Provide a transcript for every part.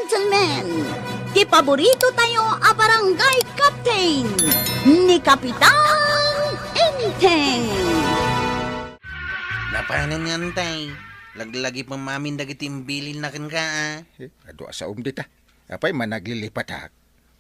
gentlemen, ti paborito tayo a barangay captain ni Kapitan Enteng. Napanan yan, tay. Laglagi pa mamin dagiti imbilin na kan ka, Ado asa umdita. Apay managlilipat ha.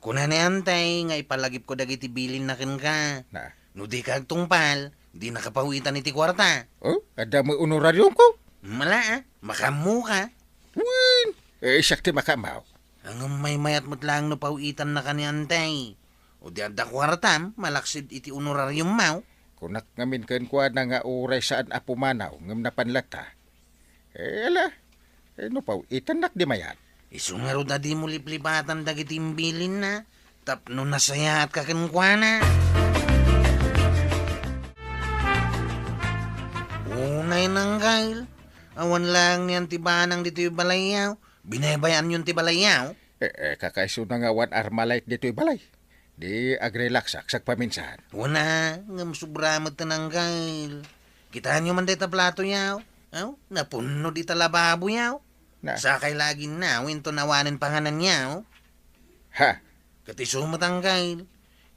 Kuna na yan, tay, nga ipalagip ko dagiti bilin na kan ka. Na. No di ka tungpal, di nakapawitan iti kwarta. Oh, ada mo honoraryo ko. Mala, makamu ka. Win. Sakti makamaw. Ang may mayat mo't lang no pawitan na kanyan, tay. O di ada kwarta, malaksid iti honoraryong mau. Kunak ngamin ken kwa na nga uray saan apumanaw ngem napanlata. Ala. No pawitan nak di mayat. Isungaro da di mo liplipatan dagiti imbilin na. Tapno nasayaat ka kankwana. Unay nang kail. Awan lang niyan tibanang dito yung balayaw. Binabayaan yun ti balayaw. Kakaiso na nga wan armalite dito'y balay. Di agrelaksak sak paminsan. Wana, ngam subramot na nang kail. Kitaan nyo man dito plato yaw. Napuno di talababo yaw. Na. Sakay lagi na, winto nawanin panganan yaw. Ha? Kati sumatangkail.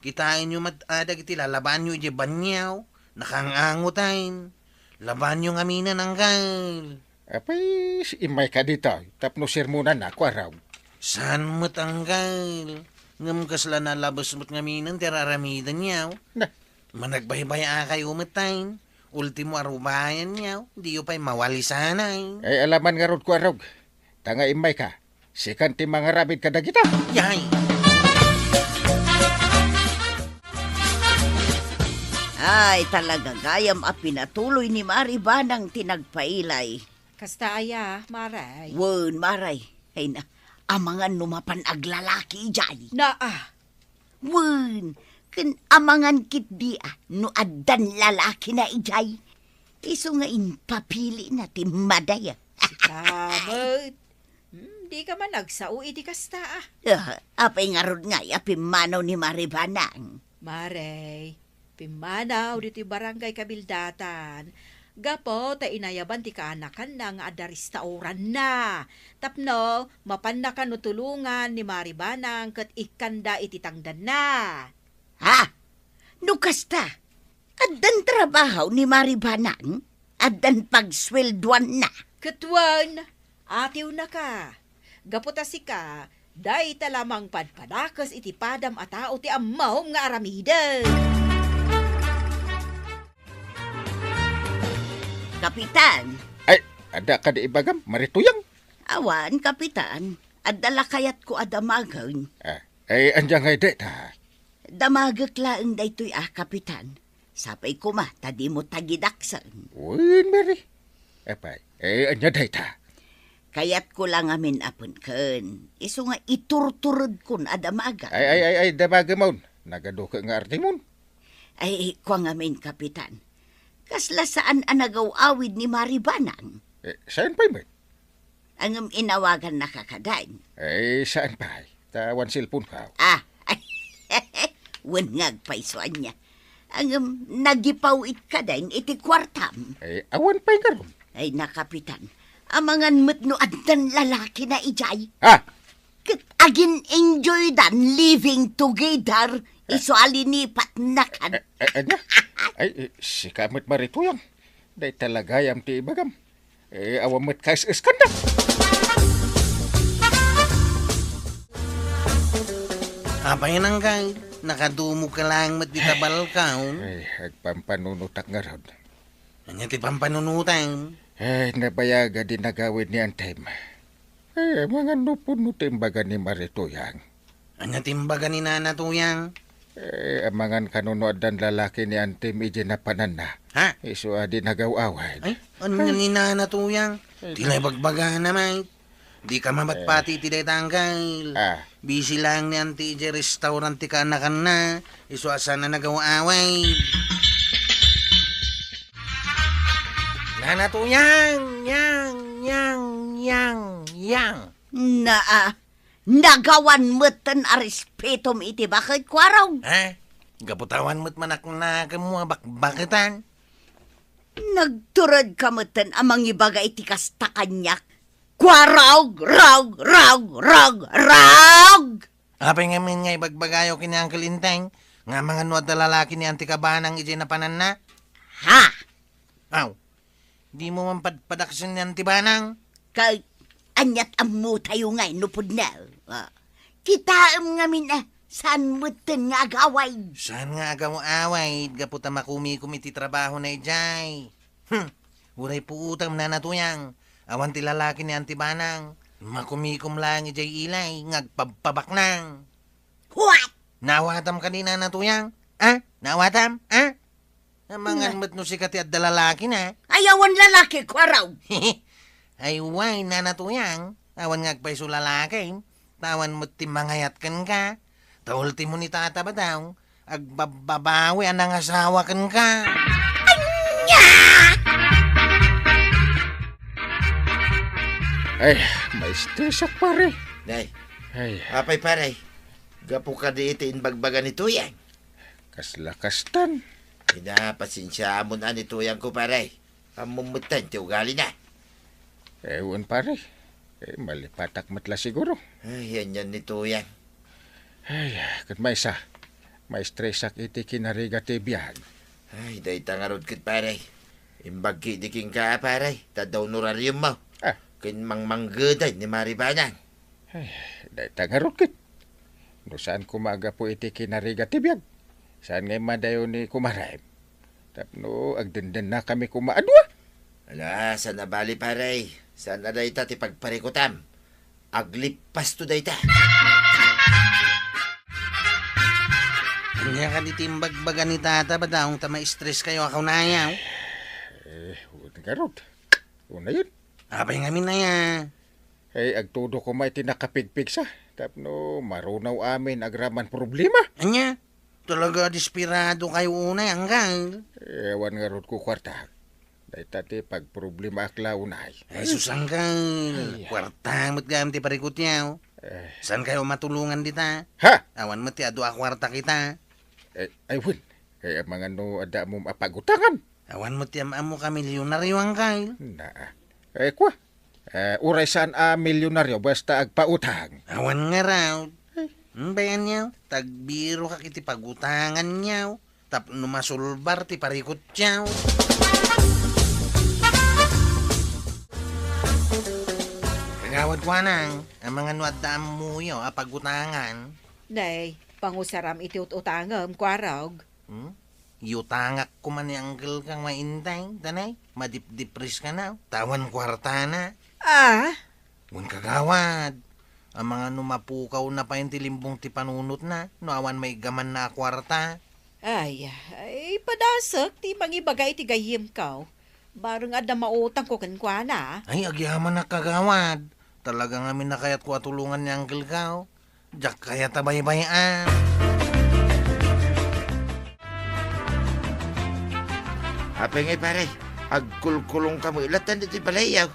Kitain nyo matadag iti lalaban nyo iti banyaw. Nakangangutain. Laban nyo ngaminan ang kail. Apay imay ka dito. Tapno sirmunan na kwa raw. San matangkail? Ngam kasla na labas mo't ngaminan tiraramidan yaw. Na. Managbaybaya kay umatain. Ultimo arubayan yaw. Di yung pa'y mawali sanay. Ay alaman nga rod kwa raw. Tanga imay ka. Sikan ti mga rabid kada kita. Yay! Ay, talaga gayam a pinatuloy ni Maribanang tinagpailay. Kasta aya, maray. Wen, Maray. Ay na, amangan numapan aglalaki jay. Wen, ken amangan kit di no addan lalaki na ijay. Iso nga papili na ti madaya. Tamad. Di ka man nagsao iti kasta Apay nga rod nga, apay manaw ni Maribanang. Maray, pimanaw dito barangay Kabildatan. Gapo, ta inayaban ti kaanakan na nga adaris tauran na. Tapno, mapan na ka no tulungan ni Maribanang kat ikanda iti tangdan na. Ha? Nukasta? Addan trabaho ni Maribanang? Addan pagswelduan na? Katwan, atiw na ka. Gaputa si ka, day ta lamang padpadakas iti padam a tao ti amahom nga aramidan. Kapitan, Ay, ada ka di ibagam. Marituyang. awan, Kapitan. Adala kayat ko adamagan. Ay, anjang ay deta. Damagak laeng daytoy Kapitan. Sapay ko ma, tadi mo tagidaksan. Win, Mary. Apay, anya deta. Kayat ko lang amin apon ken. Iso nga iturturod kun adamaga. Ay, damagamaon. Nagaduka nga artimon. Ay, kwa ngamin, Kapitan. Kasla saan anagaw-awid ni Maribanang? Saan pa yun? Ang inawagan na kakadain. Ay, saan pa? Tawan silpon ka. Wengag paisuan niya. Ang nagipawit ka din iti kwartam. Ay, awan pa yung karon. Ay, nakapitan. Amangan no addan lalaki na ijay. Ha? Kat agin enjoy dan living together. Iso alinipat na kan. Anya? Ay, si kamot marituyang. Day talagayam ti ibagam. Awamot kais iskanda. Apay nang kail. Nakadumo ka lang matbitabal kaon. Ay, agpampanunutak nga rod. Anya ti pampanunutan. Ay, nabayaga din nagawin ni Antem. Ay, mga nupon timbaga ni marituyang. Anya timbaga ni Nana Tuyang. Amangan kanunood dan lalaki ni Antem iji na panan na. Ha? Iso adi nagaw-away. Ay, ano nga ni Nana Tuyang? Tilay bagbaga naman. Di ka mamatpati ti day tanggal. Busy lang ni Auntie Ije restaurant ti kaanakan na. Iso asan na nagaw-away. Nana Tuyang! Yang! Nagawan mo't a respetom iti bakit kwaraw. Ha? Gaputawan mo't manak na kamuha bakbakitan. Nagturad ka mo't amang ibaga iti kasta kanyak. Kwarog, rog, rog, rog, rog! Apay nga min nga ibagbagayo kini Uncle Inteng, nga mga nuwad na lalaki ni Auntie Kabanang ijay na panan na. Ha? Aw, di mo man padaksin ni Auntie Banang. Kay anyat amu tayo nga inupod na. Kita nga min saan mo nga agaway? Saan nga aga mo away, gaputa makumi-kum iti trabaho na ijay. Uray po utang na natuyang. Awan ti lalaki ni Auntie Banang. Makumikom lang ijay ilay, ngagpabak nang. What? Nawatam kanina natuyang? Ah? Nawatam? Ah? Amangan mo't no si kati at dalalaki na. Ayawan lalaki, kwaraw. Ay way na natuyang. Awan ngagpaiso lalaki. Tawan mo't timangayat kan ka. Taulti mo ni tata ba daw? Agbabawi anang asawa kan ka. Ay, may stresak pare. Day, Ay, apay paray. Gapo ka di itiin bagbagan ni Tuyang. kaslakastan. Pinapasensya mo na ni Tuyang ko paray. Amumutan ti ugali na. Ewan pare. Malipatak matla siguro. Ay, yan ni Tuyang. Ay, kat may isa. May stresak iti kinariga ti biyag. Ay, day tangarod kit paray. Imbag kidiking ka paray. Tadaw nuraryum mo. Ah. Kin mangmanggaday ni Maribanang. Ay, day tangarukit. No saan kumaga po iti kinariga ti biyag. Saan ngay madayo ni kumarayim. Tapno, agdenden na kami kumaadwa. Ala, saan na bali paray? Saan na day ta ti pagparikutam? Aglipas to day ta. Kanya ka di timbagbaga ni tata ba daw? Tama-stress kayo akaw na yaw. Huwag garod. Una yun. Apay nga min na ya. Ay, agtudo ko may tinakapigpig sa. Tapno, marunaw amin agraman problema. Anya? Talaga desperado kayo unay, anggal. Ewan nga rod ko kwarta. Dahil tati pag problema akla unay. Ay, susanggal. Kwartang mo't gam ti parikot yaw. Saan kayo matulungan dita? Ha? Awan mo ti adu kwarta kita. Ay, win. Kaya mga no ada mo mapagutangan. Awan mo ti mo ka milyonaryo, anggal. Na. Kwa. Uray saan milyonaryo basta agpautang. Awan nga raw. Bayan yaw, tagbiro ka kiti pagutangan yaw. Tap numasulbar ti parikot yaw. Kagawad ko anang, ang mga nuaddaam mo yaw, pagutangan. Day, pangusaram iti utangam, kwarog. Yutangak ko man ni uncle kang maintay, tanay. Madip-dipris ka na, tawan kwarta na. Ah, Huwag kagawad. Ang mga numapukaw na pa yung tilimbong ti panunot na, no awan may gaman na kwarta. ay, padasak, ti mangibagay ti gayim kaw. Barang ada mautang ko kankwana. Ay, agyaman na kagawad. Talaga nga minakayat ko atulungan ni uncle kaw. Diyak kaya tabay-bayan. Apay ngay paray. Agkulkulong ka mo ilatan dito balayaw.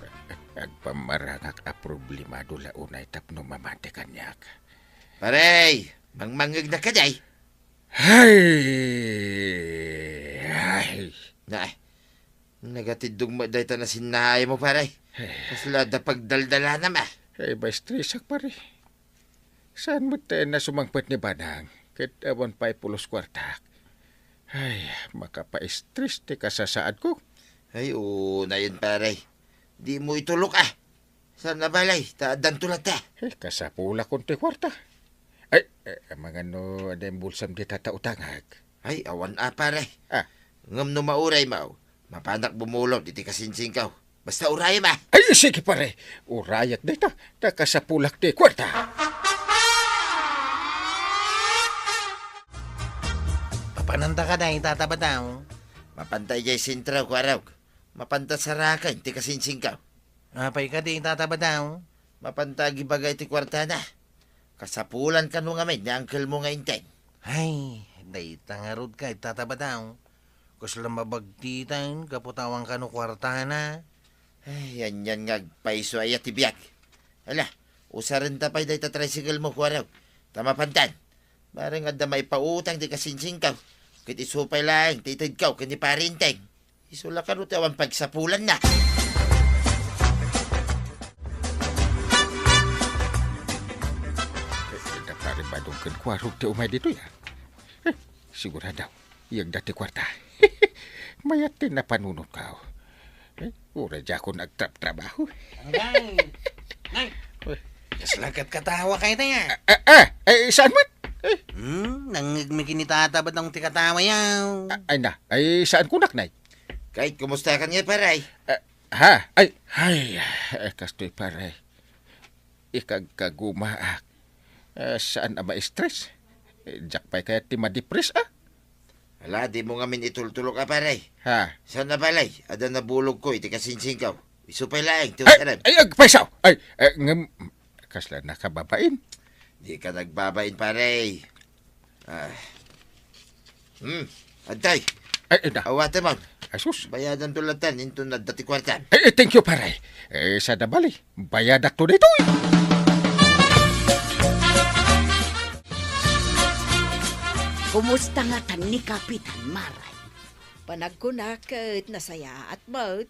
Agpamarangak a problemado launay tapno mamate kanyak. Paray, mangmangig na ka day. Ay. Na, nagatidong mo day ta na sinay mo paray. Kaslada pagdaldala na ma. Ay, ba stresak pare. Saan mo tayo na sumangpet ni Banang? Kit awan pa'y pulos kwartak. Ay, makapa-stress ti kasasaad ko. Ay, na yun paray. Di mo itulok ah. Saan na balay? Taadan tulad ta. Ay, kasapula kon ti kwarta. Ay, mga no, adem bulsam di tatautangag. Ay, awan paray. Ah. Ngam no mauray mau. Mapanak bumulong, diti kasinsing kaw. Basta uray ma. Ay, sige pare. Urayak dita. Takasapulak ti kwarta. Papananda ka dahi, tata ba daw? Mapantay jay sintraw ko araw. Mapanta sarakan, ti kasinsing kaw. Apay ka di, tata ba daw? Mapantagi bagay ti kwarta na. Kasapulan ka nung amin, ni uncle mo nga inteng. Ay, day tangarod ka, tata ba daw? Kusla mabagtitan, kaputawang ka no kwarta na. Ay, yan nga paiso ay atibiyag. Ala, usarin tapay day ta tricycle mo ko araw. Tamapantan. Barang nga may pautang di kasinsing kaw. Kit isupay lang, titid kaw, kani parinteng. Isula ka rin tawang pagsapulan na. kan kwarog ti umay dito ya. Sigurado, yung dati kwarta. Mayatin na panunod ka. Ura dya ako nagtrabaho. Nay! Nay! Kaslagat katawa kayo tayo. Saan man? Nangigmikin ni tata ba't ang tikatawa yaw? Saan kunak, nay? Kahit kumusta ka nga, paray? Kastoy paray. Ikagkagumaak. Saan na ma-stress? Diyak pa'y kaya ti ma-depress, Ala, di mo nga min itultulo ka, paray. Ha? Saan na balay? Ada na bulog ko, iti kasinsing ka. Isupay laing, tiwasaran. Agpaisaw! Kasla nakababain. Di ka nagbabain, paray. Antay, awate mo. Asus. Bayadan tulatan, into na dati kwartan. Thank you, paray. Sa dabali, bayadak to dito. Kumusta nga tan ni Kapitan Maray? Panagkunakit nasaya at maut.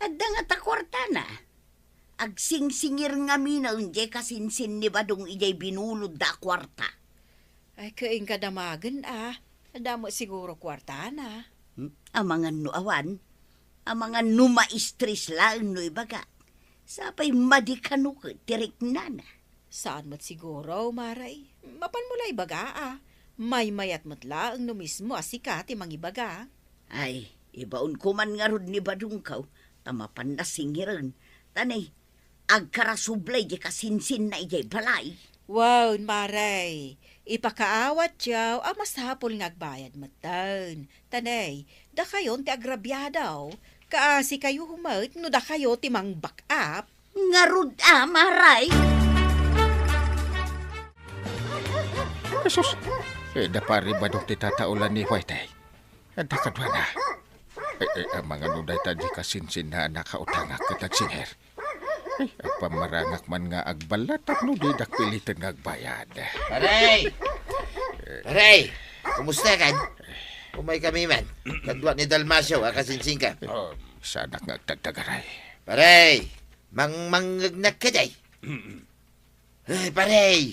Adda nga ta kwarta na. Agsingsingir nga minaon jay kasinsin ni Badong ijay binulod da kwarta. Ay kaing kadamagan Adamo siguro kwarta na. Amangan no awan. Amangan no maistris lang no ibaga. Sapay madikanukit tirik na. Saan mo't siguro, Maray? Mapan mo lay baga May mayat mo't lang no mismo asikati mangibaga. Ay, ibaon ko man nga rod ni Badong kaw. Tamapan na singiran. Tanay, agkarasublay di kasinsin na ijay balay. Wow, Maray. Ipakaawat yaw, mas hapol ngagbayad matan. Tanay, da kayon ti agrabyadaw. Kaasi kayo humat, no da kayo ti mang back up. Nga rod Maray. Jesus. Dapari ba dong ti tataulan ni Whitey? Anda kadwa na. Ang mga nuday tadi kasinsin na nakautangak kitag singer. Ang pamarangak man nga agbalat at nudidak pilitin nga agbayad. Paray! Paray! Kumusta kan? Umay kami man. Kadwa ni Dalmasyo, kasinsing ka. Sana nga agtagtagaray. Paray! Mangnagnak ka day. Ay, paray!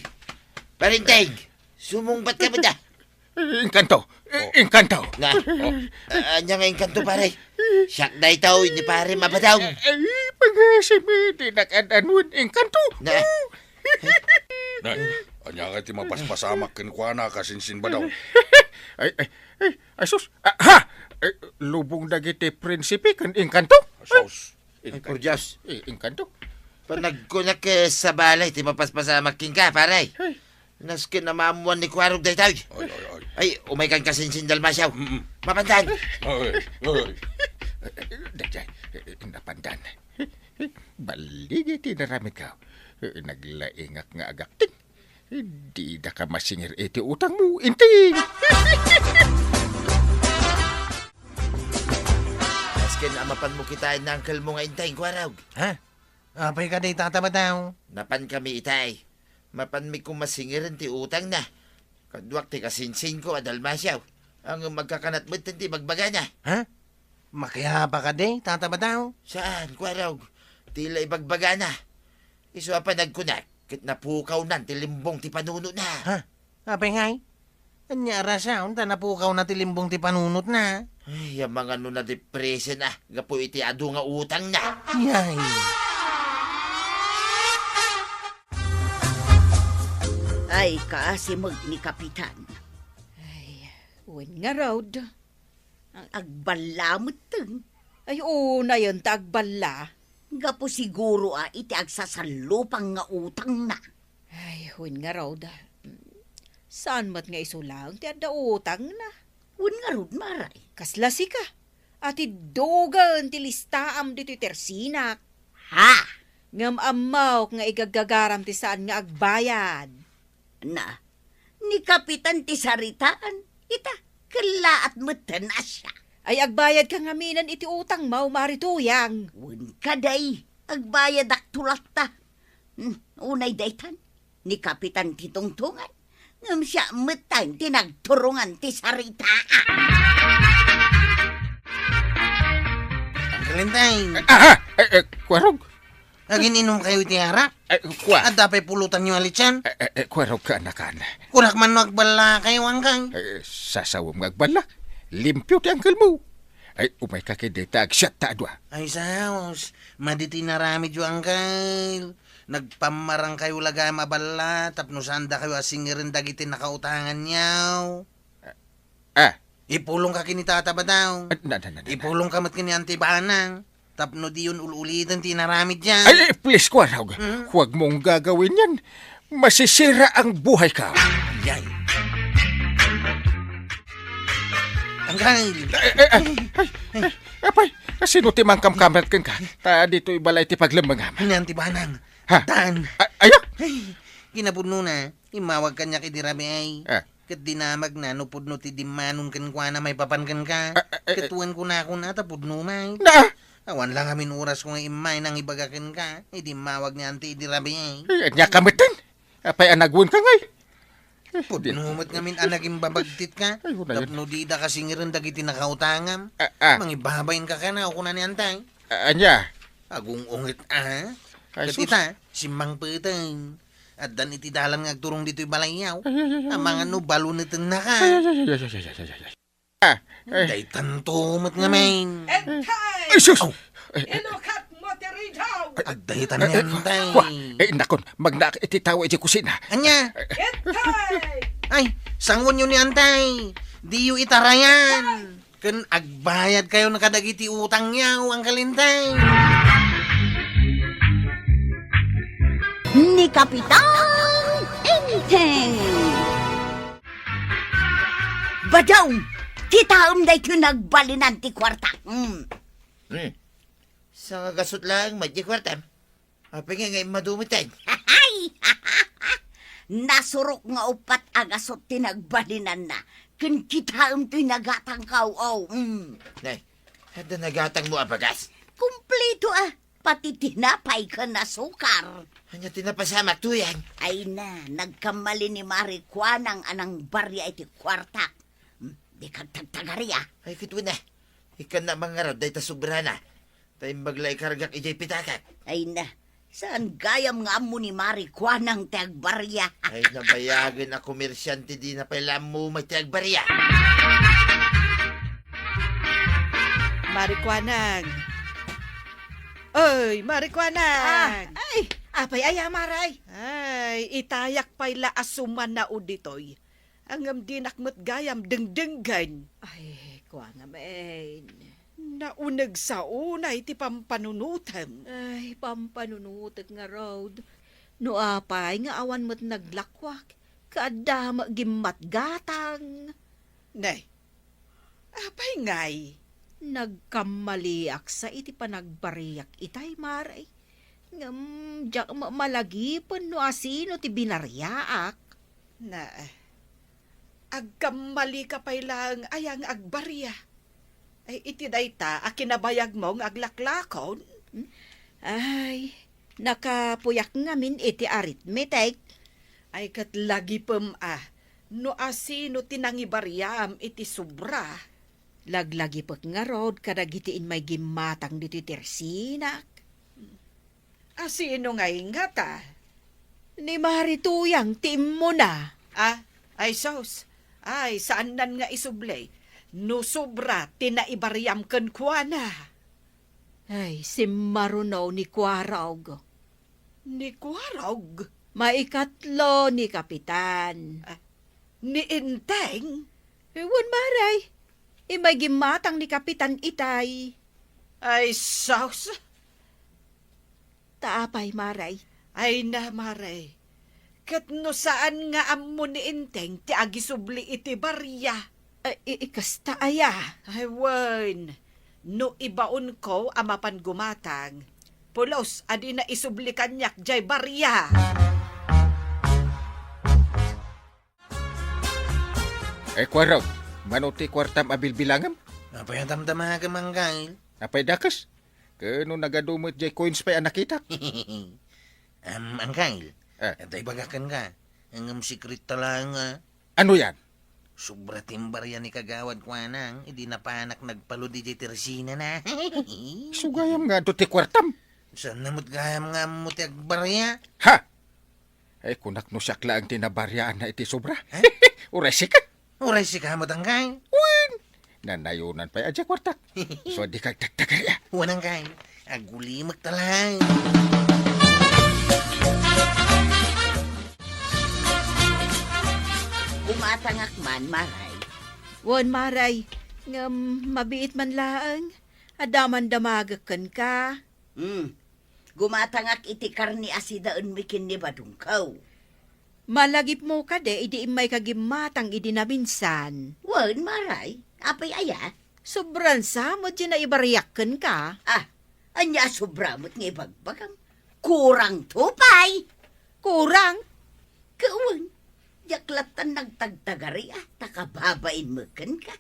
Parinteg! Sumungbat ka ba da? Inkanto! Inkanto! Na, anya nga inkanto, paray. Siyak day tao, ni pare mabadaw. Pangasimi, di nakadanun. Inkanto! Na, Nay, anya ka ti mapaspasamak ken kuana kasinsin ba daw? Sus! Lubong dagiti prinsipi kan inkanto? Sos. ay, por Diyos. Inkanto? Panagkunak sa balay, ti mapaspasamak king ka, paray. Naskin na maamuan ni Kwarog day tao. Ay, umay kang kasinsin Dalmasyaw. Mapandan. Dajay, napandan. Baligi tinaramit ka. Naglaingak nga agakting. Di da ka masingir iti utang mo, inting. Naskin na mapan mo kitain na angkel mo nga intay, Kwarog. Ha? Apay ka day tata ba daw? Napan kami itay. Mapan mi kong masingiran ti utang na. Kadwak ti kasinsin ko, Dalmasyaw. Ang magkakanat mo ti magbaga na. Ha? Makaya pa ka day tata ba daw? Saan, Kwarog? Tila ibagbaga na. Iso pa nagkunak. Kit napukaw nan, tilimbong ti panuno na. Ha? Apay ngay? Anya rasaon ta napukaw na tilimbong ti panunot na. Ay, yung mga no na deprese na. Gapo iti adu nga utang na. Yay! Ay, kaasimag ni Kapitan. Ay, uwan nga road. Agbalamot teng. Ay, una yun tagbala. Gapo siguro iti agsasalupang nga utang na. Ay, uwan nga road. Saan mat nga iso lang, ti adda utang na. Wan nga rod Maray. Kaslasi ka. Ati dogan ti listaam dito tersinak. Ha? Ngam amaw nga igagagaram ti saan nga agbayad. Na, ni Kapitan ti saritaan. Ita, kalaat mata na siya. Ay agbayad ka ngaminan iti utang mau marituyang. Wan kaday, agbayad ak tulat ta. Unay daytan, ni Kapitan ti tungtungan. Ngam siya matang tinagturungan ti saritaan. Ang kalintay. Kwarog. Agin inom kayo iti harap. Kwa. At dapay pulutan nyo alitsan. Kwa raw ka anakan. Kulak man no agbala kayo angkay. Sasawam ngagbala. Limpyo ti angkel mo. Ay, umay ka kay deta agsyat ta adwa. Ay saos, maditi naramid yo angkay. Nagpamarang kayo lagay mabala, tapno sanda kayo asingirin dagiti nakautangan niyaw. Ipulong ka kinitata ba daw? Ipulong ka mat kini antibanang. Tapno di yun ululitan tinaramid yan. Ay, please, kwa raw. Huwag mong gagawin yan. Masisira ang buhay ka. Yay. Angkay. Apay, sino ti mangkam-kamat kan ka? Ta dito ibalay ti paglamangam. Ano antibanang? Ha? Tan. Ayak! Ay, kinapudno na. Imawag kanya kidirami ay. Kat dinamag na, no pudno ti dimanon kan kwa na may papankan ka. Katuan ko na ako na, tapudno may. Na! Awan lang kami oras ko nga imay nang ibagakin ka. Di mawag ni Auntie Idirabi eh. Ay, niya kamitin. Apay anagwan ka ngay. Pudnumat ngamin anaging babagtit ka. Ay, wala yun. Tapno di da kasing rin dagiti nakautangam. Mangibabayin ka ka na, ako na ni Antay. Anya? Agong ungit ah. Ay, sus. Katita, simang peteng. At dan iti dalang ngagturong dito'y balayaw. Ang mga no, balunitin na ka. Day tantumat nga main. Ay, sus! Inukat mo teridaw! Agday tanyan tay. Kwa, nakon, magnak ititawa iti kusina. Anya? Itay! Ay, sangon yun ni Antay. Di yu itarayan. Kan agbayad kayo nakadagiti utang niyaw ang kalintay. Ni Kapitan Enteng. Badaw, titaom day ko nagbalinan ti kwarta. Sa gasot lang, madya kwartam. Apa nga ngayon madumitan? Ay! Nasurok nga upat agasot tinagbalinan na. Kun kitaom to'y nagatang kaw-aw. Nay, hada nagatang mo abagas. Kumplito ah. Pati tinapay ka na sukar. Hanya tinapasamak to yan. Ay na, nagkamali ni Mari Kwanang anang barya iti kwarta. Di kagtagtagari ah. Ay, kito na. Ikan na mga raw, dahi ta sobrana. Tayo maglay karagak ijay pitakat. Ay na, saan gayam nga mo ni Mari Kwanang tagbarya? Ay, nabayagan na komersyante di na pala mo may tagbarya. Marikwanang! Oy, Marikwanang! Ay, apay ay amaray. Ay, itayak pa'y la asuman na uditoy. Ang dinakmat gayam dengdenggan. Ay, kuha nga main. Naunag sa unay ti pampanunutan. Ay, pampanunutek nga road. No apay nga awan mo't naglakwak. Kaadama gimat gatang. Nay, apay ngay. Nagkamaliak sa iti panagbariyak itay maray. Ngam, diyak malagipon no asino ti binariyaak. Na, agkamali ka pa'y lang ayang agbarya. Ay, iti dayta, akinabayag mong aglaklakon. Ay, nakapuyak ngamin iti arithmetic. Ay, kat lagi no asino tinangibaryam iti subra. Laglagi pag nga rod, kadagitiin may gimatang dito tersinak. Asino ngay nga ta? Ni Marituyang, tim mo na. Ay sos. Ay, saan nan nga isublay? No sobra, tinaibaryam ken kuana. Ay, si Marunaw ni Kuaraog. Ni kuarog? Maikatlo ni Kapitan. Ni Inteng? Ewan maray. May gimatang ni Kapitan itay. Ay sos. Taapay maray. Ay na maray. Kat no saan nga ammo ni Inteng ti agisubli iti barya. Ikasta aya. Ay wan. No ibaon ko amapan gumatang. Pulos, adi na isubli kanyak jay barya. Kwaraw, manuti kwartam abilbilangam? Apay ang tamtama ka mangkail. Apay dakas? Kano nagadumot jay coins pa'y anakitak? Angkail. Atay bagakan ka. Ang secret talang Ano yan? sobra timbar yan ni kagawad kwanang. Hindi na panak nagpalo di Teresina na. Sugayam nga do ti kwartam. Saan namot gayam nga mo ti agbarya? Ha? Ay kunak no siya ang tinabaryaan na iti sobra. Eh? Uray sika. Uray si kamot ang kay. Nanayunan pa'y adya kwartak. So di kag tagtagarya. Wanang kay. Aguli magtalay. Kumatangak man, Maray. Wan maray, nga mabiit man laang. Adaman damagakan ka. Gumatangak iti karni asidaan mikin ni Badungkaw. Malagip mo ka de, idi may kagimatang idi na minsan. Wan, Maray. Apay aya? Sobrang samot dyan na ibariyakan ka. Anya sobramot nga ibagbagam. Kurang tupay. Kurang. Kawan, yaklatan nagtagtagari takababain mo kan ka.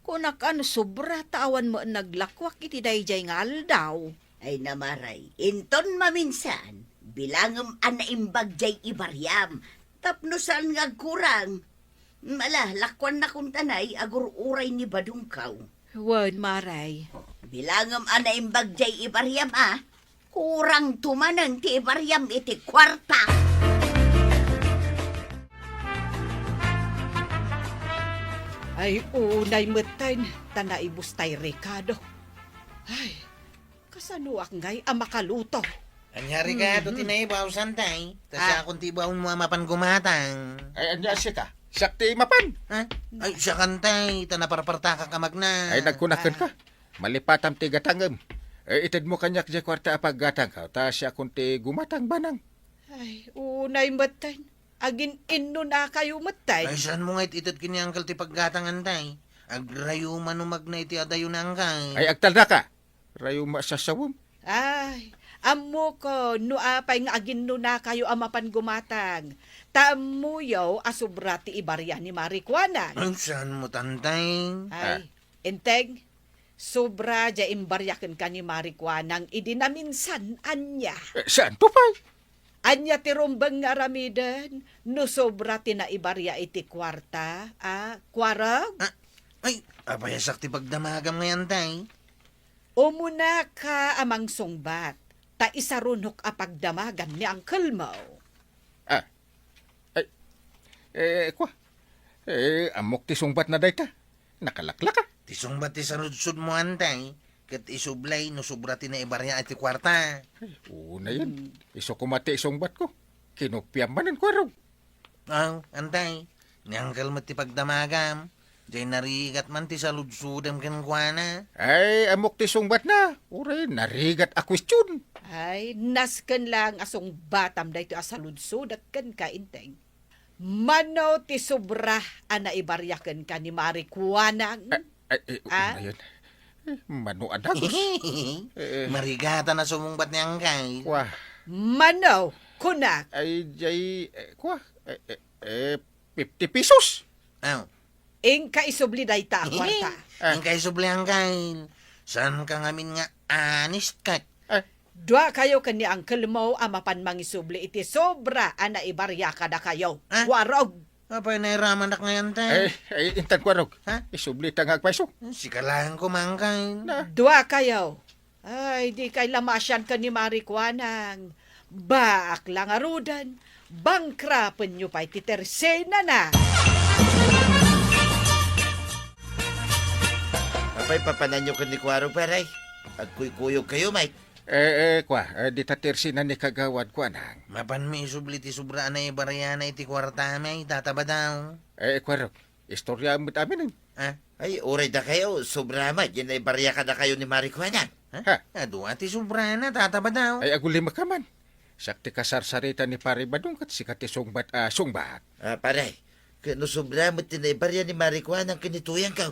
Kunak ano sobra tawan mo naglakwak iti dayjay nga aldaw. Ay namaray, inton maminsan, bilangam anaimbag jay ibaryam, tapnosan nga kurang. Mala, lakwan na kung tanay, agur uray ni Badungkaw. Wan maray. Bilangam anaimbag jay ibaryam kurang tumanan ti ibaryam iti kwarta. Ay, unay matayn, tanaibus tay Ricardo. Ay, kasanuak ngay ang makaluto. Anyari ka, do tinaibaw santay. Tasya akong tibaw mo mapan gumatang. Ay anya sika. Sakti mapan. Ha? Ay, siya kantay. Tanaparparta ka kamagna. Ay nagkunakan ka. Malipatam ti gatangem. Ay itid mo kanyak di kwarta apag gatang ka. Ta siya kunti gumatang banang. Ay, unay matayn. Agin inno na kayo matay. Ay, saan mo nga ititid kini angkal ti paggatangan tay? Agrayo manumag na iti adayo na angkay. Ay agtal na ka. Rayo masasawom. Ay, amo ko, no apay nga agin no na kayo amapan gumatang. Taamuyaw asubra ti ibarya ni Marikwana. Ay, saan mo tantay? Ay, enteng, sobra ja imbaryakan ka ni Marikwanang idinaminsan anya. Saan to pa'y? Anya ti rumbang nga ramidan, no sobra ti na ibarya iti kwarta, kwarag. Ay, apayasak ti pagdamagam ngayon tay. Umuna ka amang sungbat, ta isarunok apagdamagan ni Uncle Mo. Kwa. Amok ti sungbat na dayta. Nakalaklak ka. Tisong ba ti sarudsud mo antay? Kat isublay no sobra ti na ibarya iti kwarta. Una yan. Iso kumati sungbat ko. Kinupyam manan ko araw. Antay. Niangkal mo ti pagdamagam. Diyay narigat man ti saludsudam kan kuana. Ay, amok ti sungbat na. Uray, narigat a question. Ay, nasken lang asong batam dayto asaludsod at kan kainteng. Mano ti sobra ana ibaryaken ka ni Marikwanang. Una yan. Mano adagos. Marigata na sumungbat ni angkay. Wah. Mano, kunak. Ay, jay, kwa. 50 pesos. Ing kaisubli dayta kwarta. Angkay subli angkay. Saan ka ngamin nga honest kat? Dua kayo kani Uncle Mo amapan mangisubli iti sobra ana ibarya kada kayo. Warog. Apay nairaman nak ngayon tay. Ay, intan ko arog. Ha? Isubli tangag paiso. Sikalaan ko mangkay. Dua kayo. Ay, di kay lamasyan ka ni Marikwanang. Baak lang arudan. Bangkrapan nyo pa iti tersena na. Apay, papanan nyo ka ni Kwaro, paray. Agkuy-kuyog kayo, Mike. Kwa, di tatirsi na ni kagawad ko anang. Mapan mi isubli ti sobra na ibarya na iti kwarta may tataba daw. Kwa istorya mo't amin. Ay, uray da kayo. Sobra ma. Yan ay barya ka na kayo ni Marikwanang. Adua ti sobra na tataba daw. Ay, aguli makaman. Sakti kasarsarita ni pare badung kat sikati sungbat sungbat. Paray. Kano sobra mo tinaibarya ni Marikwanang kinituyang ka.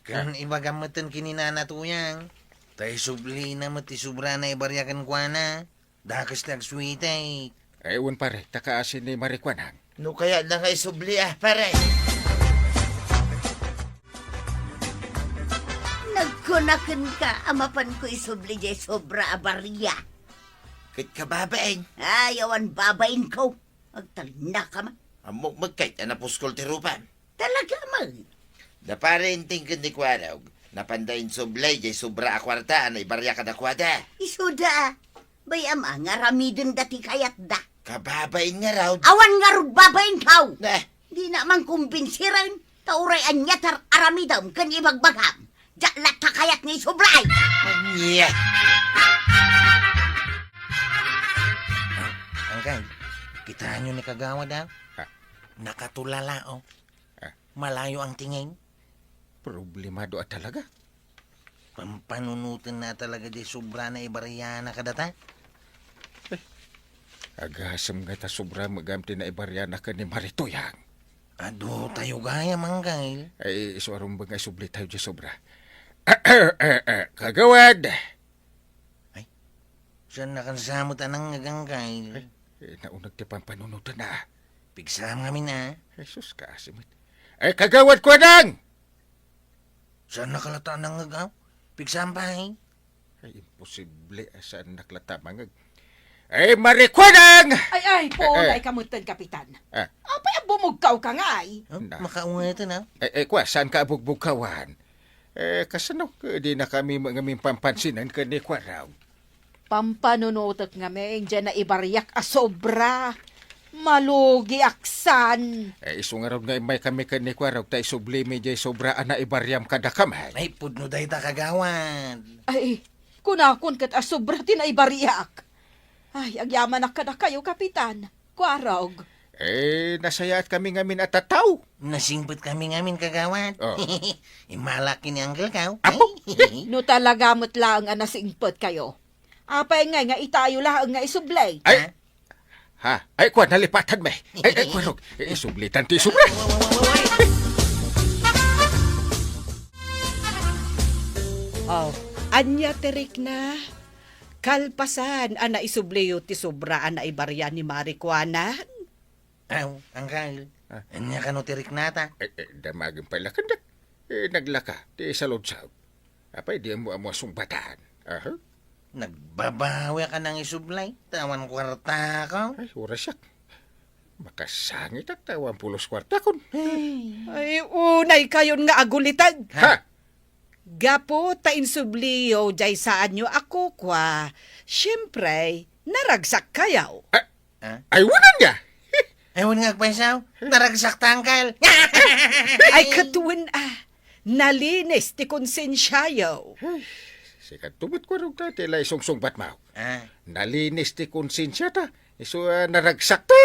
Kan ibagamutan kininanatuyang. Tay subli na mo ti sobra na ibaryakan kwa na. Dakas tagswitay. Ewan pare, takaasin ni Marikwanang. No kaya na nga isubli paray. Nagkunakan ka, amapan ko isubli jay sobra abarya. Kit kababaeng. Ayawan babain ko. Agtalina ka man. Amok magkait, anapuskol ti rupan. Talaga man. Da para inting ka ni Kwaraw. Napandain sublay, jay sobra a kwarta, ana ibarya kadakwada. Isuda, bayam nga ramiden dati kayat da. Kababain nga raw. Awan nga rod babayin kaw. Na, Di naman kumbinsiran, tauray anyatar aramidam kan ibagbagam. Jalat kayat ni sublay. anya. Angkay, kita nyo ni kagawa daw. Ha? Nakatulala, oh. Ha? Malayo ang tingin. Problemado at talaga. Pampanunutin na talaga di sobra na ibarya na kadata. Agasam nga ta sobra magamti na ibarya na ka ni Maritoyang. Ado tayo gaya, Manggay. Ay, isuarong ba nga subli tayo di sobra. Kagawad! Saan nakansamot anang ngagangkay? Naunag ti pampanunutan na. Pigsam kami na. Jesus ka, asimit. Ay, kagawad ko nang! Saan nakalata ng ngagaw? Pigsam pa, eh. Ay, imposible saan naklata mangag. Ay, marikwanang! Ay, po, ay kamutan, Kapitan. Ah. Apay, bumugkaw ka nga ay. Oh, Na. makaunga ito na. Kwa, saan ka bugbugkawan? Kasano, di na kami mangaming pampansinan ka ni kwa raw. Pampanunutot nga may, dyan na ibaryak a sobra. Malugi aksan. Iso nga raw nga may kami ka ni kwa raw, tayo sublime jay sobra ana ibaryam kada kamay. Ay, pudno dahi ta kagawad. Ay, kunakon kat a sobra tinaibaryak. Ay, agyaman na kada kayo, Kapitan. Kuarog. Nasayaat kami ngamin at tataw. Nasimpot kami ngamin kagawad. Oh. Imalaki ni Uncle Kaw. Apo? No talaga mo't lang nga nasingpot kayo. Apay nga itayo lang nga isublay. Ay, ha? Ay, kwa, nalipatan may. Ay, kwa raw, isublitan ti sobra. Oh, anya terik na. Kalpasan, ana isubleyo ti sobra ana ibarya ni Marikwana. Aw, Uncle. Anya ka no tirik nata. Damagin pala kandak. Naglaka, ti salodsaw. Apay, di mo amo sumbatan. Aha. Nagbabawi ka ng isublay. Tawan kwarta ko. Ay, orasak. Makasangit at tawan pulos kwarta kon. Ay, unay kayon nga agulitan. Ha? Gapo ta insubliyo jay saan nyo ako kwa. Siyempre, naragsak kayaw. Ay, wanan niya. Ewan nga agpaisaw. Naragsak ta, Uncle. Ay katuwin nalinis ti konsensyayo. Sikat tumot ko rin ta, tila isong batmaw. Ah, Nalinis ti konsensya ta. Iso naragsak ta.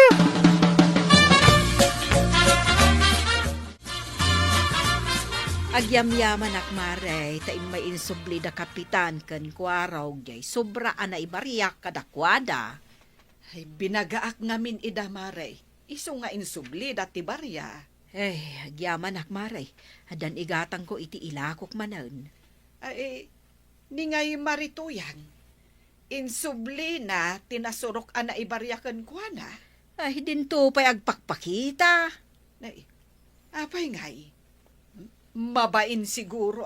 Agyamyaman akmaray, tain may insubli da kapitan ken kuaraw jay sobra ana ibaryak kadakwada. Ay, binagaak ngamin idamare. Iso nga insubli dati barya. Agyaman akmaray, adan igatang ko iti ilakok manan. Ay, ni ngay marituyan. Insubli na tinasurok ana ibaryakan kwa na. Ay, dinto pa'y agpakpakita. Ay, apay ngay. Mabain siguro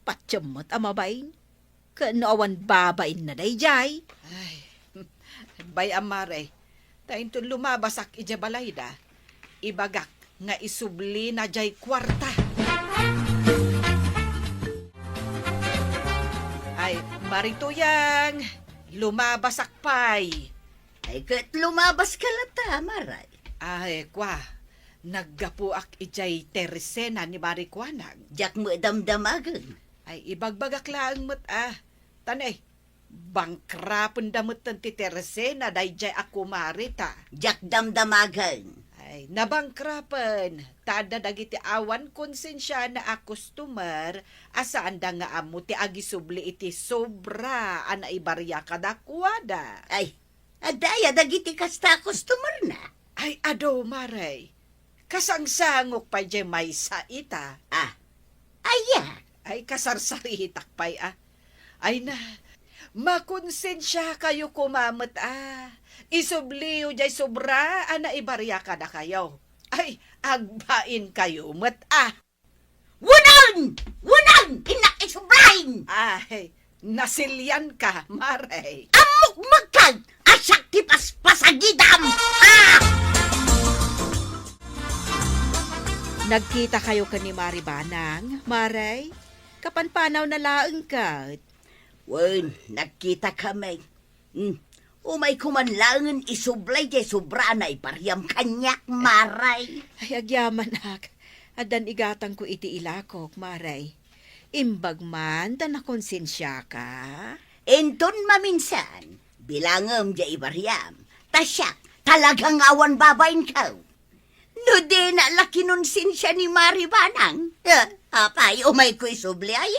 Patsyamot amabain. Kanoawan babain na dayjay. Ay, bay amare. Tayin to lumabasak ija balayda. Ibagak nga isubli na jay kwarta. Ay, marituyang. Lumabasak pay. Ay, kat lumabas ka lata, maray. Ay, kwa. Naggapuak ijay teresena ni Marikwanang. Jak mo damdamagan. Ay, ibagbagak lang mo't Tanay, bangkrapon damot ti teresena day jay ako marita. Jak damdamagan. Ay, nabangkrapan. Tada dagiti awan konsensya na a customer, asaan da nga amo ti agisubli iti sobra ana ibarya kadakwada. Ay, adaya dagiti kasta customer na. Ay, ado maray. Kasangsangok pa jay may sa ita. Aya. Ay, kasarsaritak pa'y Ay na, makonsensya kayo kumamot Isubliyo jay sobra, ana ibarya ka na kayo. Ay, agbain kayo mat Wunang! Wunang! Inak isubrahin! Ay, nasilyan ka, maray. Amok magkag! Asak tipas pasagidam! Nagkita kayo ka ni Maribanang, Maray? Kapanpanaw na laeng ka. Wen, nagkita kami. Umay kumanlangan isublay jay sobra na iparyam kanyak, maray. Ay, agyaman ak. Adan igatang ko iti ilakok, maray. Imbag man, ta nakonsensya ka. Enton maminsan, bilangam jay ibaryam. Tasyak, talagang awan babayin ka. No di na laki nun sinsya ni Mari Banang. Apay, umay ko isublay ay.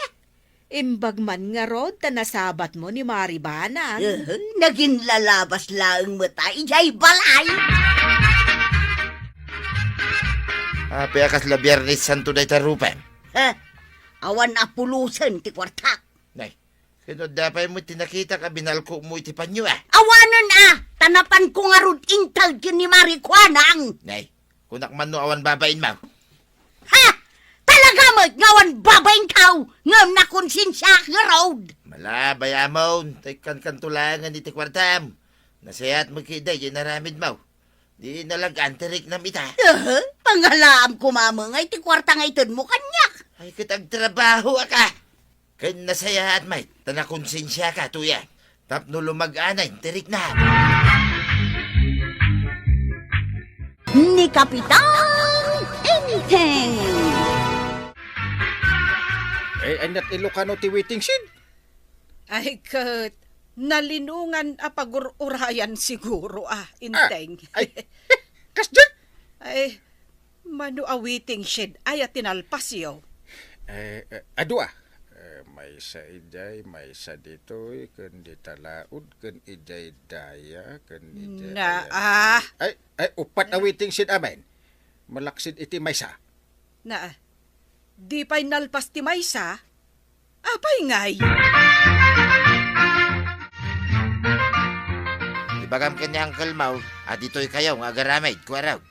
Imbag man nga rod, ta nasabat mo ni Maribanang. Naging lalabas laang mata, ijay balay. Api akas la Biyernes Santo day tarupan. Awan na pulusan ti kwartak. Nay, kano dapay mo tinakita ka binalko mo iti panyo Awanan tanapan ko nga rod intal kin ni Mari Kwanang. Nay, kunak man no awan babain mo. Ha! Talaga mo, ngawan babayin kaw, ngam na konsensya nga road. Malabay amon, tay kan-kantulangan iti kwartam. Nasayat mo kiday, yung naramid mo. Di nalagaan tirik na ita. Pangalaam ko mamangay, ti kwarta nga iton mo kanyak. Ay kitag trabaho ka. Kan nasayat may, tanakonsensya ka, tuya. Tapno lumag-anay, tirik na. Ni Kapitan Enteng. Anyat Ilocano ti waiting shed. Ay, kat, nalinungan apagururayan siguro, inteng. Ay, kas dyan? Ay, manu awiting shed, ay tinalpas yaw. Adua. May sa ijay, may sa ditoy, kan di talaud, kan ijay daya, kan ijay daya. Ay, upat na waiting shed amen. Malaksid iti may sa. Di pa'y nalpas ti maysa, apay ngay. Ibagam ka ni Uncle Mau, dito'y kayo, nga garamay, kuwaraw.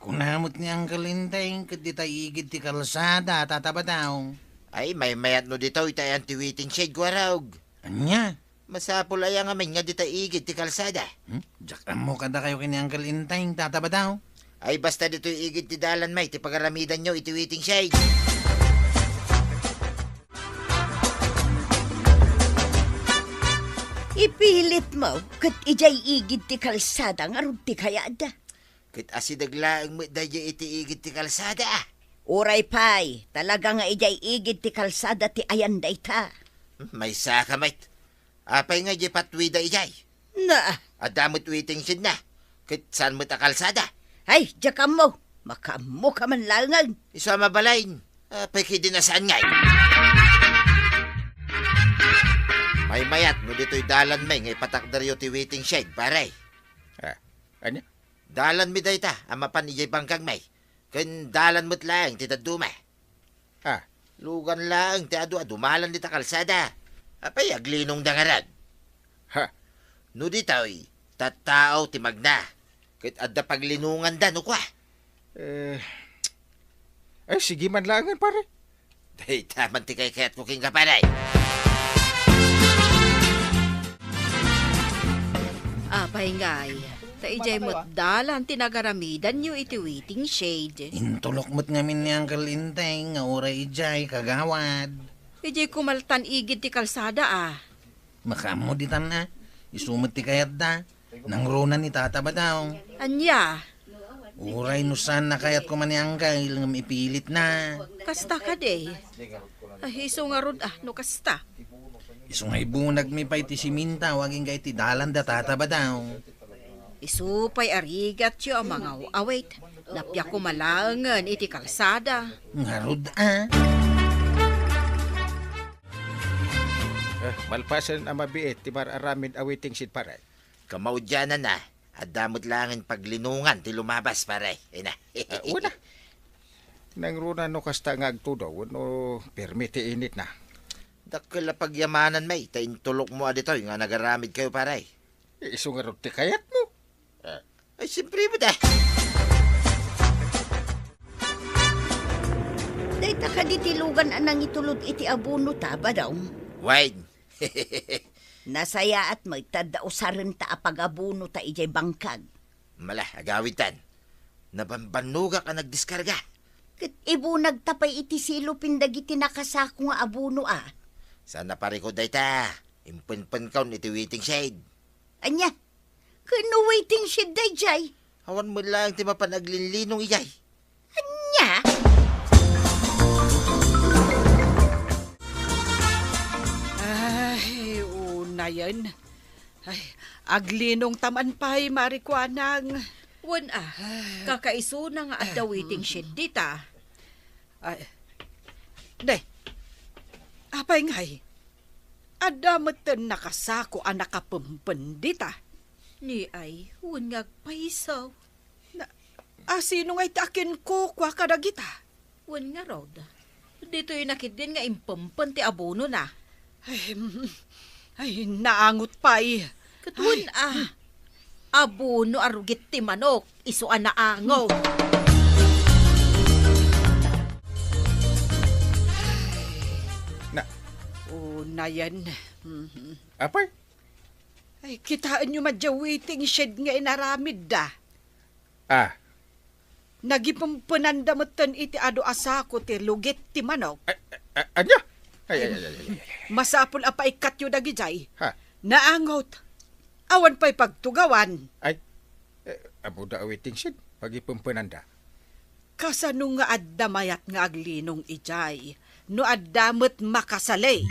Kunamot ni Uncle Inteng, kat di tayo igid ti kalsada, tatabataw. Ay, may mayat no dito, itayan ti waiting shed, kuwaraw. Anya? Masapul ay ang amin nga di tayo igid ti kalsada. Diyak mo kada kayo kini Uncle Inteng, tatabataw. Ay, basta dito'y igid ti dalan may, ti pagaramidan nyo, iti waiting shed. Ipilit mo, kat ijay igid ti kalsada nga rod ti kayada. Kit asidaglaang mo dayo iti igid ti kalsada. Uray pay, talaga nga ijay igid ti kalsada ti ayan dayta. May saka mait. Apay nga di patwida ijay. Na, Adamot waiting shed na. Kit saan mo ta kalsada? ay, jakam mo, makamo ka man langan. Isa mabalain. Apay kidi na saan ngay. May mayat no dito'y dalan may ngay patakdaryo ti waiting shed, paray. Anya? Dalan mi dayta, amapan ijay bangkang may. Ken dalan mo't lang, ti taduma. Lugan lang, ti adu dumalan di ta kalsada. Apay aglinong dangarag. Ha? No dito'y, tattao ti magna. Ket adda paglinungan da, no kwa. Ay, sige man langan, pare. Dayta, man ti kay kaya't kuking ka, paray. Apay ngay. Ta ijay mo't dalan tinagaramidan nyo iti waiting shade. Intulok mo't ngamin ni Uncle Inteng, nga uray ijay, kagawad. Ijay kumaltan igid ti kalsada Makamo di tan na, isumot ti kayat da. Nang rona ni tatabataw. Anya, Uray no saan na kayat ko man ni Uncle, nga ipilit na. kasta ka de. Iso nga rod no kasta. Isungay bunag mi pa'y ti siminta, waging kay ti dalan da tatabataw. Isupay arigat yo ang mga await. Napya kumalangan iti kalsada. Ngarod Malpasan ang mabiit, ti mararamin awaiting shed, pare. Kamaudyanan na, adamot langin paglinungan ti lumabas, paray. Ina. Una. Nang runa no kasta nga agtudaw, no permiti init na. Dakil pagyamanan may, taintulok mo adito, nga nagaramid kayo, paray. Iso nga ron ti kayat mo. Ay, siyempre mo da. Dayta ka ditilugan anang itulod iti abuno ta ba daw? Wine. Nasaya at magtadausaran ta apag-abuno ta ijay bangkag. Mala, agawitan. Nabambanuga ka nagdiskarga. Kat ibunag tapay iti silupin dagiti nakasako nga abuno Sana pare ko dayta. Impen-pen kaon iti waiting shed. Anya, kano waiting shed dayjay? Awan mo lang ti mapanaglinlinong ijay. Anya? Ay, una yan. Ay, aglinong taman pa'y marikwanang. Wan kakaiso na nga adda waiting shed dita. Ay, day, apay ngay. Adamatan nakasako ang nakapumpendita. Ni ay, wan nga paisaw. Sino nga'y takin ko kwa kadagita? Wan nga rod. Dito yung nakit din nga impampan ti abono na. Ay, naangot pa'y. Katun abono arugit ti manok, isuan na angaw. Una yan. Apay? Ay, kitaan nyo madya waiting shed nga inaramid da. Nagipampanandamatan iti ado asako ti lugit ti manok. Anya? Ay. Masapul apa ikat yu dagijay. Ha? Naangot. Awan pa'y pagtugawan. Ay, abo da awaiting shed. Pagipumpunanda. Kasano nga addamayat nga aglinong ijay. No addamot makasalay.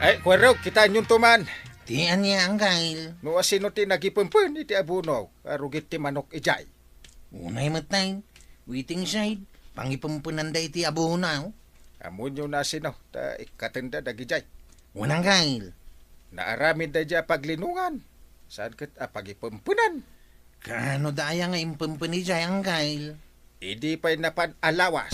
Ay, kwaraw, kita nyong tuman. Ti anya angkail. No asino ti nagipumpun iti abuno. Arugit ti manok ijay. Unay matay. Waiting shed. Pangipampunan da iti abunaw. Amon yung nasino. Ta ikatenda dagijay. Unang kail. Naaramin da dya paglinungan. Saan kat pagipumpunan? Kano daya nga impampuni jay angkail. Idi pa'y napan alawas.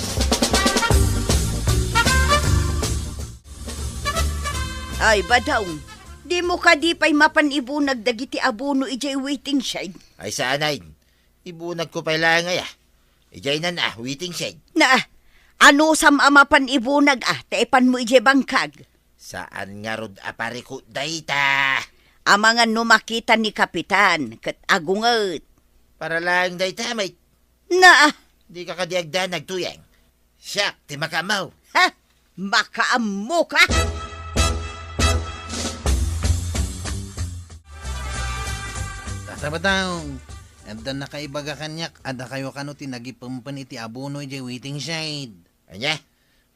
Ay, Badong, di mo ka di pa'y mapanibunag dagiti abuno ijay waiting shed. Ay saanay. Ibunag ko pa'y lang ay Ijay na waiting shed. Na, ano sam amapan ibunag taipan mo ijay bangkag. Saan nga rod pare ko dayta? Amangan no makita ni Kapitan, kat agunget. Para lang dayta may Na, di ka kadiagda nagtuyang. Siyak, ti makamaw. ha? Makaammo ka? Tatabataw. Adda na kaibaga kanyak. Ada kayo kano tinagipampan iti abuno ijay waiting shed. Anya?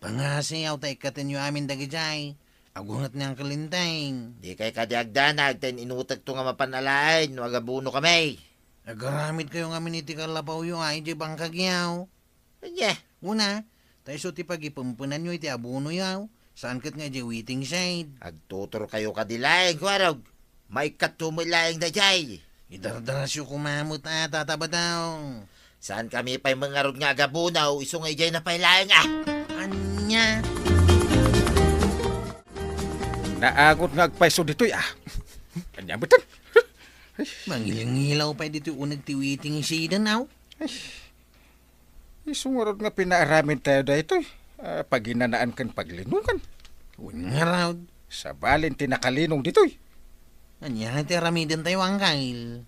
Pangasiyaw ta ikatin yu amin dagijay. Agungat niyang kalintang. Di kay kadiagda nagten inutag to nga mapanalain no agabuno kami. Nagaramid kayo nga miniti kalapaw yu ay ijay bangkagyaw. Anya? Una, tayo so ti pagipampunan yu iti abuno yaw. Saan kat nga ijay waiting shed. Agtutor kayo kadilaing kwarog. May katumilaing da jay. Idardaras yu kumamot tatabataw. Saan kami pa'y mangarod nga agabunaw, iso nga ijay na pailaing Anya? Naagot nga agpaiso dito'y Anya betul? Mangilang-ngilaw pa dito unag ti waiting shed na. Isungarod nga pinaaramin tayo da ito'y. Paginanaan kan paglinungan. Nga raw. Sa balin tinakalinong dito'y. Anya ti ramidan tayo angkail.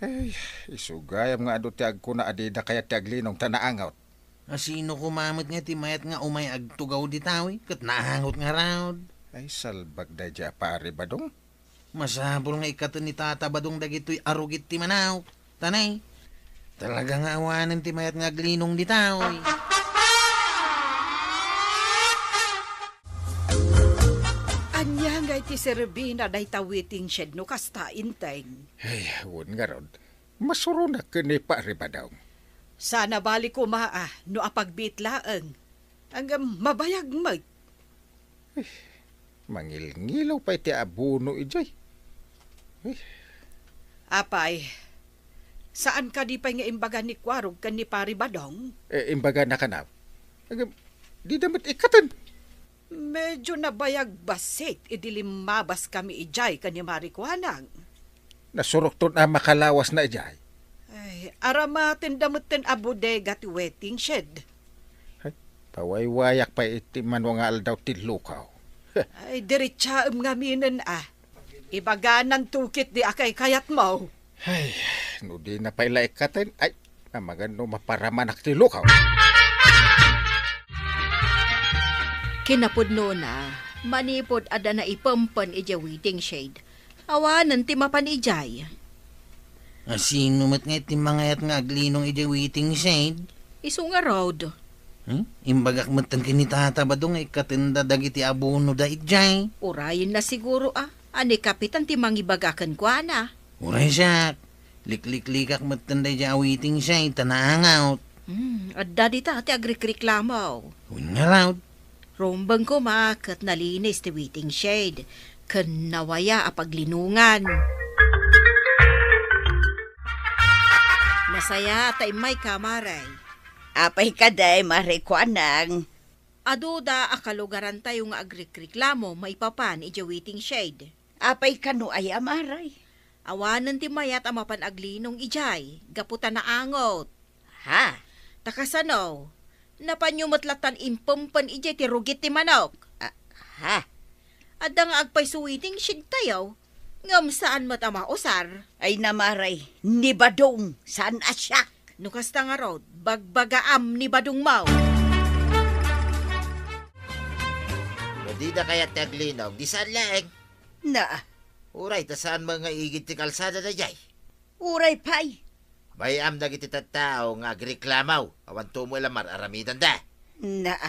Ay, isugayam nga ado ti agko na adida kaya ti aglinong tanaangaw. Asino kumamot nga ti mayat nga umay agtugaw di tawi. Kat nahangot nga raw. Ay, salbag da dya pare badong. Masabol nga ikatan ni Tata Badong dagitoy arugit ti manaw. Tanay. Talaga nga awanan ti mayat nga aglinong di tawi. Anya nga iti Serbina day waiting shed no kasta inteng. Ay, huwag nga rod. Masuro na kini pare badong. Sana balik ko no apagbitlaang. Hanggang mabayag mag. Mangil-ngilaw pa iti abuno ijay. Apay, saan ka di pa nga imbaga ni Kwarog kan ni Pari Badong? Imbaga na kanaw. Di damat ikatan. Medyo nabayag basit, idilimabas kami ijay kan ni Marikwanang. Nasurok to na makalawas na ijay. Ay, aramatin damutin abudega ti waiting shed. Paway-wayak pa iti manwa nga aldaw ti lukaw. Ay, diretsaam nga minen Ibaganan tukit di akay kayat mo. Ay, no di na paila ikatin, ay, magano maparaman ti lukaw. Kinapudno na, manipod ada na ipampan ija waiting shade. Awanan ti mapan ijay. Sino mat nga iti mga nga aglinong iti waiting shade? Isu nga road. Imbagak matan kinitata ba dong ikatinda dagiti abono da itjay? Urayin na siguro Ani kapitan ti mangibagakan kwa na. Uray siya. Liklik-likak matan da iti waiting shade, tanaangaw. Adda di ta ti agrikriklamaw. Uy nga raw. Rombang ko makat nalinis ti waiting shade. Kan nawaya apaglinungan. Masaya tay may kamaray. Apay kaday marikwanang. Aduda akalugaran tayo nga agrikriklamo maipapan ija waiting shade. Apay kanu ay amaray. Awanan ti mayat amapan aglinong ijay. Gaputan na angot. Ha? Takasano? Napanyumatlatan impampan ijay ti rugit ti manok. Ha? Adda nga agpay suwiting shade tayo. Ngam saan matama usar? Ay namaray, ni Badong, saan asyak? Nukas ta nga rod, bagbagaam ni Badong Mau. Di na kaya taglinaw, di saan lang. Na, Uray, ta saan mga igit ti kalsada na jay? uray pay. Bayam na giti tattao nga agreklamaw. Awan tumo lamar aramidan da. Na,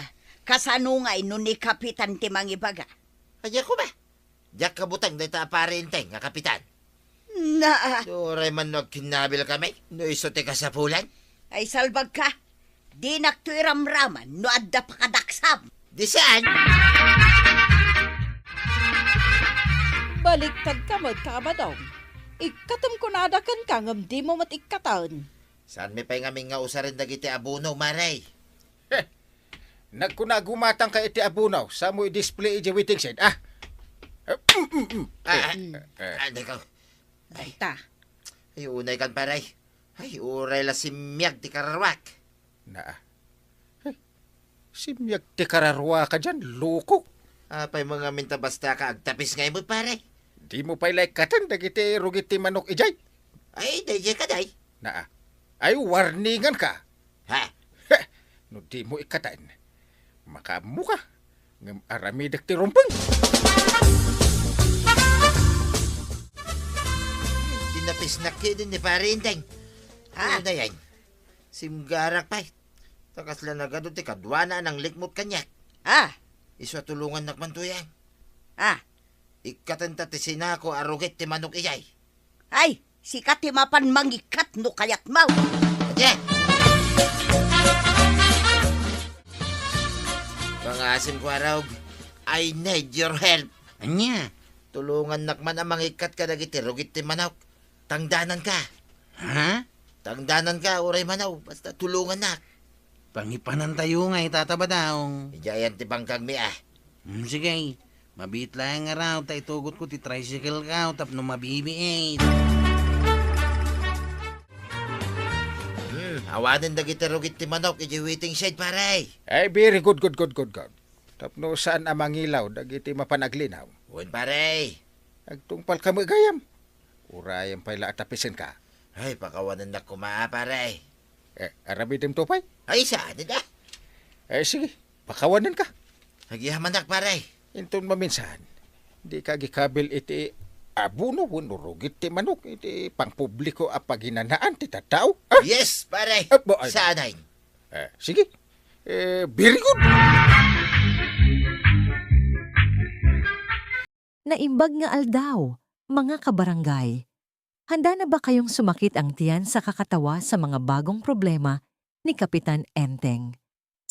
kasano nga ino ni Kapitan Timangibaga? Kaya ko ba? Diyak kabutang na ita aparinteng nga kapitan. Na, Uray man nagkinabil kami. No iso ti kasapulan. ay salbag ka. Di naktuiramraman, no adda pa kadaksam. Di saan? Baliktad ka magkabadong. Ikatom ko nadakan ka ngam di mo matikatan. Saan may pa'y ngaming nga usarin na giti abuno, maray? Nagkunagumatang ka iti abunaw, sa mo i-display iti waiting shed, Ano ka? Ay ta. Ay, unay kan paray. Ay, uray la simyag ti kararwak. Simyag ti kararwa ka dyan, loko. Apay mga minta basta ka agtapis ngay mo, paray. Di mo pa ilaikatan, dagiti rugit ti manok ijay. Ay, dayjay ka day. Ay, warningan ka. Ha? No di mo ikatan, makamu ka. Ngam aramidak ti rumpang. Dinapis na kidin ni parinteng. Ano na yan? Simgarak pa'y. Takas lang na gado ti kadwana ng likmot kanyak. Iswa tulungan nakman to yan. Ikatanta ti sinako arugit ti manok iyay. Ay, si Katimapan mangikat no kayat mau. Ate! Mga asim ko araw, I need your help. Anya? Tulungan nakman ang mangikat ka dagiti rugit ti manok. Tangdanan ka. Ha? Tangdanan ka, uray manaw. Basta tulungan nak. Pangipanan tayo nga itataba daw. Ijayan ti bangkag mi Sige. Mabit lang nga raw, itugot ko ti tricycle ka, tapno mabibiit. Awanin dagiti rugit ti manok, iji waiting shed paray. Ay, very good. Tapno saan amangilaw, dagiti mapanaglinaw. Uwan paray. Agtungpal ka mo gayam. Urayam pa'y atapisin ka. Ay, pakawanan na kumaa paray. Aramidim to pa'y. Ay, saan ito? Sige, pakawanan ka. Nagyamanak paray. Intun maminsan, di ka gikabil iti abuno, rugit ti manok, iti pangpubliko a paginanaan ti tataw. Yes, paray. Saan ay? Sige, very good. Naimbag nga aldaw, mga kabarangay. Handa na ba kayong sumakit ang tiyan sa kakatawa sa mga bagong problema ni Kapitan Enteng?